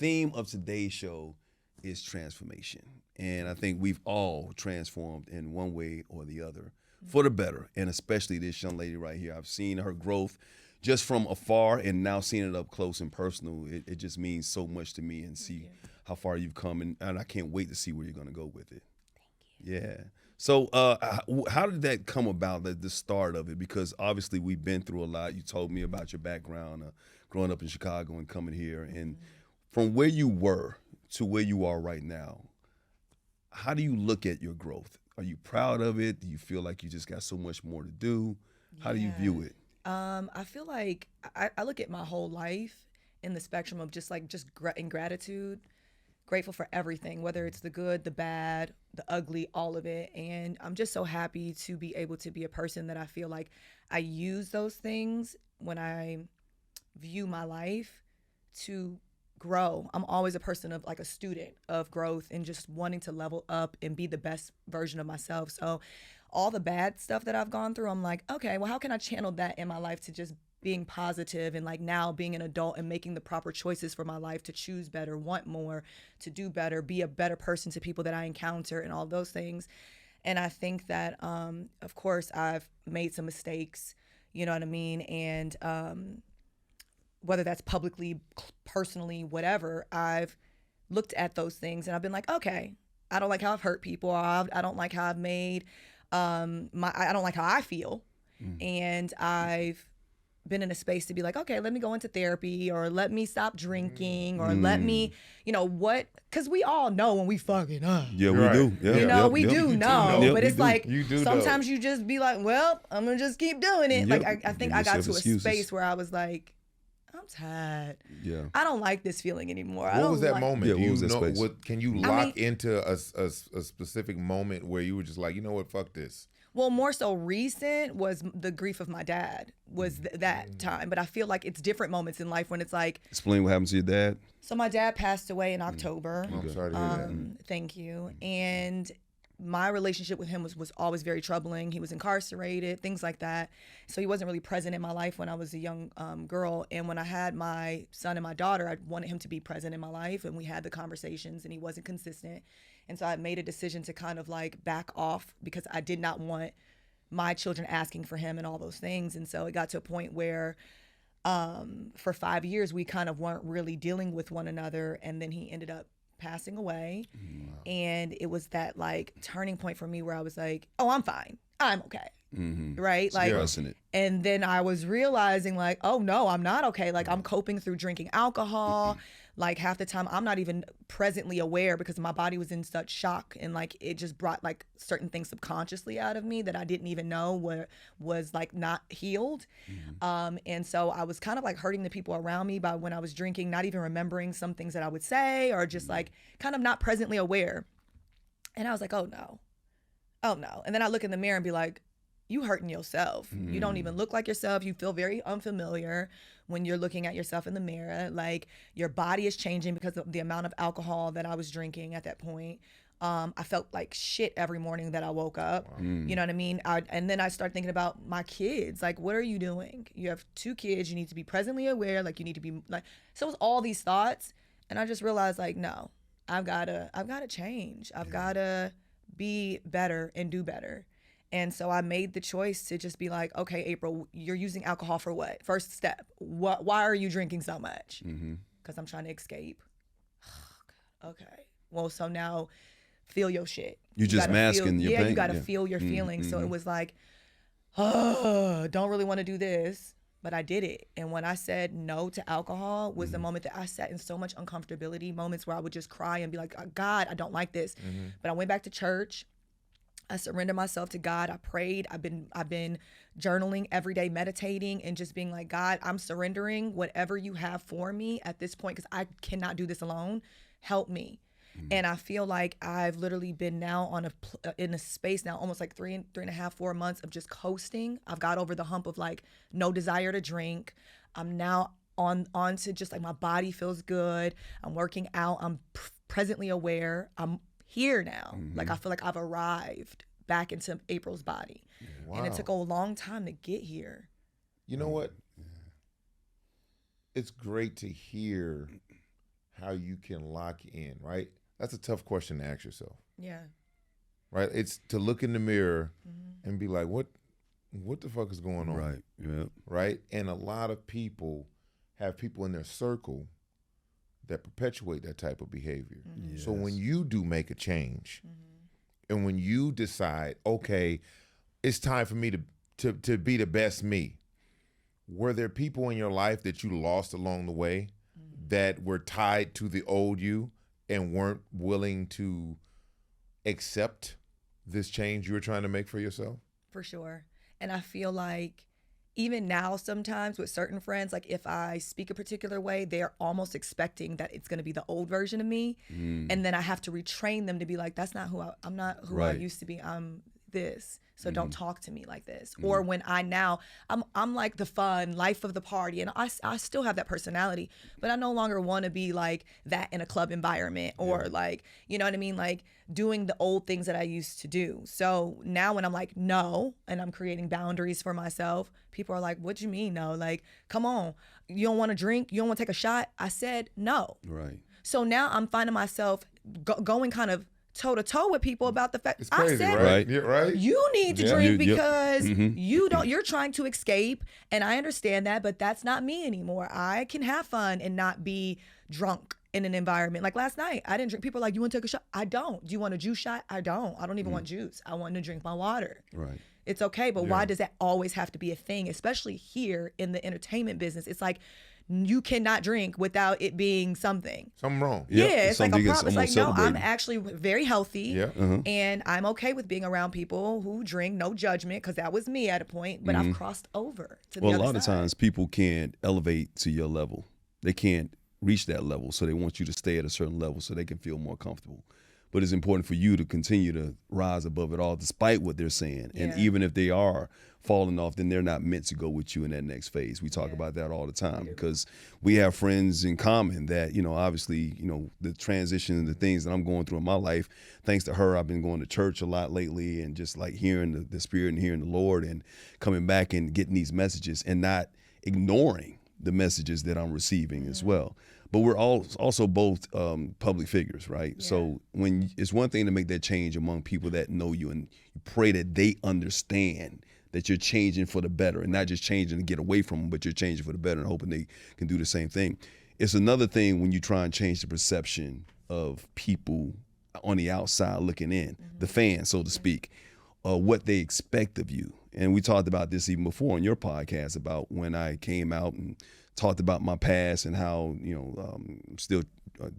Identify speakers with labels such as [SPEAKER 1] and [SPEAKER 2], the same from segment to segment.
[SPEAKER 1] theme of today's show is transformation. And I think we've all transformed in one way or the other for the better. And especially this young lady right here. I've seen her growth just from afar, and now seeing it up close and personal. It just means so much to me, and see how far you've come. And I can't wait to see where you're going to go with it. Thank you. Yeah. So how did that come about, the start of it? Because obviously we've been through a lot. You told me about your background, growing up in Chicago and coming here. And from where you were to where you are right now, how do you look at your growth? Are you proud of it? Do you feel like you just got so much more to do? How do you view it?
[SPEAKER 2] I feel like I look at my whole life in the spectrum of in gratitude, grateful for everything, whether it's the good, the bad, the ugly, all of it. And I'm just so happy to be able to be a person that I feel like I use those things when I view my life to grow. I'm always a person of like a student of growth and just wanting to level up and be the best version of myself. So all the bad stuff that I've gone through, I'm like, okay, well, how can I channel that in my life to just being positive and like now being an adult and making the proper choices for my life to choose better, want more, to do better, be a better person to people that I encounter and all those things. And I think that, of course, I've made some mistakes, you know what I mean? And whether that's publicly, personally, whatever, I've looked at those things and I've been like, okay, I don't like how I've hurt people. I don't like how I've made, I don't like how I feel. And I've been in a space to be like, okay, let me go into therapy, or let me stop drinking, or let me, because we all know when we fucking up.
[SPEAKER 1] Yeah, we do. Yeah,
[SPEAKER 2] we do know. But it's like, sometimes
[SPEAKER 3] know.
[SPEAKER 2] you just be like, well, I'm going to just keep doing it.
[SPEAKER 1] Yep.
[SPEAKER 2] Like, I think I got to a space where I was like, I'm tired.
[SPEAKER 1] Yeah.
[SPEAKER 2] I don't like this feeling anymore.
[SPEAKER 3] What was that moment?
[SPEAKER 1] Yeah,
[SPEAKER 3] Do you
[SPEAKER 1] was that
[SPEAKER 3] know
[SPEAKER 1] space?
[SPEAKER 3] can you lock into a specific moment where you were just like, you know what, fuck this?
[SPEAKER 2] Well, more so recent was the grief of my dad was that time. But I feel like it's different moments in life when it's like.
[SPEAKER 1] Explain what happened to your dad.
[SPEAKER 2] So my dad passed away in October.
[SPEAKER 3] I'm sorry to hear that.
[SPEAKER 2] Thank you. And my relationship with him was always very troubling. He was incarcerated, things like that. So he wasn't really present in my life when I was a young girl. And when I had my son and my daughter, I wanted him to be present in my life. And we had the conversations and he wasn't consistent. And so I made a decision to kind of like back off because I did not want my children asking for him and all those things. And so it got to a point where for 5 years, we kind of weren't really dealing with one another. And then he ended up passing away. Wow. And it was that like turning point for me where I was like, oh, I'm fine. I'm okay. Right? Like, and then I was realizing like, oh no, I'm not okay. Like I'm coping through drinking alcohol. Like half the time I'm not even presently aware because my body was in such shock, and like it just brought like certain things subconsciously out of me that I didn't even know was like not healed. And so I was kind of like hurting the people around me by when I was drinking, not even remembering some things that I would say, or just like kind of not presently aware. And I was like, oh no. And then I look in the mirror and be like, you hurting yourself. You don't even look like yourself. You feel very unfamiliar when you're looking at yourself in the mirror. Like your body is changing because of the amount of alcohol that I was drinking at that point. I felt like shit every morning that I woke up. Wow. You know what I mean? And then I started thinking about my kids. Like, what are you doing? You have 2 kids. You need to be presently aware. Like you need to be like, so it was all these thoughts. And I just realized like, no, I've gotta change. I've gotta be better and do better. And so I made the choice to just be like, okay, April, you're using alcohol for what? First step. Why are you drinking so much? Because I'm trying to escape. Okay. Well, so now feel your shit.
[SPEAKER 1] You just masking your pain.
[SPEAKER 2] Yeah, you got to feel your feelings. So it was like, oh, don't really want to do this. But I did it. And when I said no to alcohol was the moment that I sat in so much uncomfortability, moments where I would just cry and be like, God, I don't like this. But I went back to church. I surrendered myself to God. I prayed. I've been journaling every day, meditating, and just being like, God, I'm surrendering whatever you have for me at this point because I cannot do this alone. Help me. And I feel like I've literally been now in a space now almost like 3.5, 4 months of just coasting. I've got over the hump of like no desire to drink. I'm now on to just like my body feels good. I'm working out. I'm presently aware. I'm here now. Like I feel like I've arrived back into April's body. Wow. And it took a long time to get here.
[SPEAKER 3] You know what? It's great to hear how you can lock in, right? That's a tough question to ask yourself,
[SPEAKER 2] Yeah.
[SPEAKER 3] right? It's to look in the mirror and be like, what the fuck is going on?
[SPEAKER 1] Right. Yeah.
[SPEAKER 3] Right? And a lot of people have people in their circle that perpetuate that type of behavior. So when you do make a change, and when you decide, okay, it's time for me to be the best me, were there people in your life that you lost along the way that were tied to the old you and weren't willing to accept this change you were trying to make for yourself?
[SPEAKER 2] For sure. And I feel like even now sometimes with certain friends, like if I speak a particular way, they're almost expecting that it's going to be the old version of me. And then I have to retrain them to be like, that's not who I'm not who I used to be. I'm this. So don't talk to me like this. Or when I'm like the fun life of the party, and I still have that personality, but I no longer want to be like that in a club environment or like, you know what I mean? Like doing the old things that I used to do. So now when I'm like, no, and I'm creating boundaries for myself, people are like, what do you mean no? Like, come on, you don't want to drink? You don't want to take a shot? I said no.
[SPEAKER 1] Right.
[SPEAKER 2] So now I'm finding myself going kind of toe to toe with people about the fact
[SPEAKER 3] It's crazy,
[SPEAKER 2] I said,
[SPEAKER 3] right? Yeah, right?
[SPEAKER 2] you need to drink because
[SPEAKER 1] Mm-hmm.
[SPEAKER 2] you're trying to escape, and I understand that, but that's not me anymore. I can have fun and not be drunk in an environment. Like last night, I didn't drink. People are like, you want to take a shot? I don't. Do you want a juice shot? I don't. I don't even want juice. I want to drink my water.
[SPEAKER 1] Right.
[SPEAKER 2] It's okay, but why does that always have to be a thing, especially here in the entertainment business? It's like you cannot drink without it being something.
[SPEAKER 3] Something wrong.
[SPEAKER 2] Yeah, it's like a
[SPEAKER 1] something
[SPEAKER 2] problem. It's like,
[SPEAKER 1] almost
[SPEAKER 2] no, I'm
[SPEAKER 1] celebrating.
[SPEAKER 2] actually very healthy.
[SPEAKER 3] Yeah.
[SPEAKER 2] And I'm okay with being around people who drink, no judgment, because that was me at a point, but I've crossed over to the
[SPEAKER 1] Well, a
[SPEAKER 2] other
[SPEAKER 1] lot of
[SPEAKER 2] side.
[SPEAKER 1] times people can't elevate to your level. They can't reach that level, so they want you to stay at a certain level so they can feel more comfortable. But it's important for you to continue to rise above it all, despite what they're saying. And
[SPEAKER 2] Yeah.
[SPEAKER 1] even if they are falling off, then they're not meant to go with you in that next phase. We talk about that all the time because we have friends in common that, obviously, the transition and the things that I'm going through in my life, thanks to her, I've been going to church a lot lately and just like hearing the Spirit and hearing the Lord and coming back and getting these messages and not ignoring the messages that I'm receiving as well. But we're also both public figures, right?
[SPEAKER 2] Yeah.
[SPEAKER 1] So when it's one thing to make that change among people that know you and you pray that they understand that you're changing for the better and not just changing to get away from them, but you're changing for the better and hoping they can do the same thing. It's another thing when you try and change the perception of people on the outside looking in, the fans, so to speak, what they expect of you. And we talked about this even before on your podcast about when I came out and talked about my past and how, still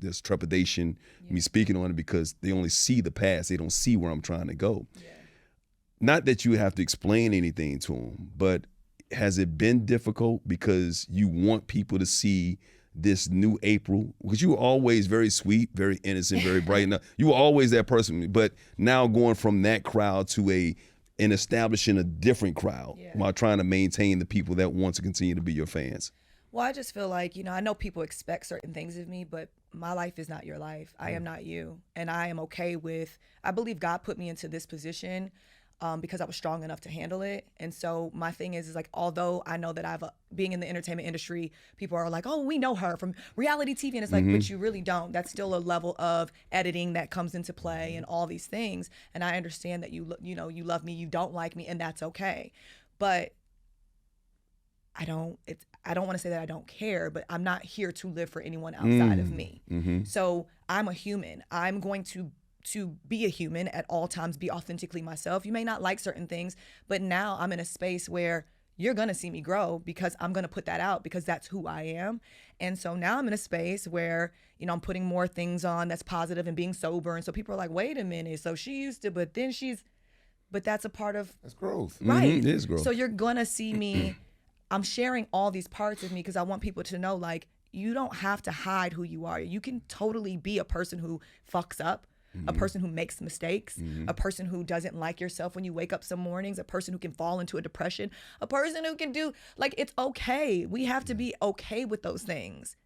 [SPEAKER 1] there's trepidation, me speaking on it because they only see the past. They don't see where I'm trying to go. Yeah. Not that you have to explain anything to them, but has it been difficult because you want people to see this new Apryl? Because you were always very sweet, very innocent, very bright. You were always that person. But now going from that crowd to and establishing a different crowd while trying to maintain the people that want to continue to be your fans.
[SPEAKER 2] Well, I just feel like, I know people expect certain things of me, but my life is not your life. I am not you. And I am okay with, I believe God put me into this position because I was strong enough to handle it. And so my thing is like, although I know that being in the entertainment industry, people are like, oh, we know her from reality TV. And it's like, but you really don't. That's still a level of editing that comes into play and all these things. And I understand that you love me, you don't like me, and that's okay. But I don't want to say that I don't care, but I'm not here to live for anyone outside of me. So I'm a human. I'm going to be a human at all times, be authentically myself. You may not like certain things, but now I'm in a space where you're going to see me grow because I'm going to put that out because that's who I am. And so now I'm in a space where, I'm putting more things on that's positive and being sober. And so people are like, wait a minute. So she used to, but that's a part of.
[SPEAKER 3] That's growth.
[SPEAKER 2] Right.
[SPEAKER 1] It is growth.
[SPEAKER 2] So you're going to see me. I'm sharing all these parts of me because I want people to know, like, you don't have to hide who you are. You can totally be a person who fucks up, a person who makes mistakes, a person who doesn't like yourself when you wake up some mornings, a person who can fall into a depression, a person who can do, like, it's okay. We have to be okay with those things.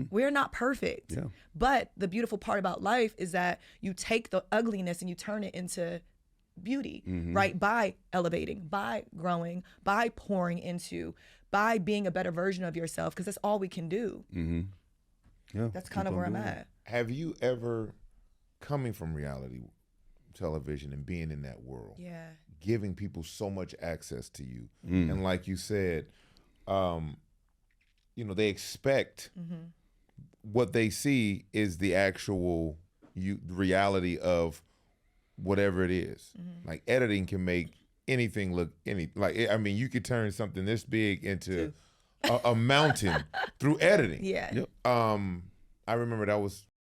[SPEAKER 2] We're not perfect.
[SPEAKER 1] Yeah.
[SPEAKER 2] But the beautiful part about life is that you take the ugliness and you turn it into beauty, right? By elevating, by growing, by pouring into, by being a better version of yourself, because that's all we can do.
[SPEAKER 1] Yeah,
[SPEAKER 2] that's kind
[SPEAKER 1] keep
[SPEAKER 2] of where
[SPEAKER 1] on
[SPEAKER 2] I'm
[SPEAKER 1] doing it.
[SPEAKER 2] at.
[SPEAKER 3] Have you ever, coming from reality television and being in that world,
[SPEAKER 2] Yeah.
[SPEAKER 3] giving people so much access to you,
[SPEAKER 1] Mm.
[SPEAKER 3] and like you said, they expect what they see is the actual reality of whatever it is. Like editing can make anything look you could turn something this big into a mountain through editing.
[SPEAKER 2] Yeah.
[SPEAKER 1] Yep.
[SPEAKER 3] I remember that was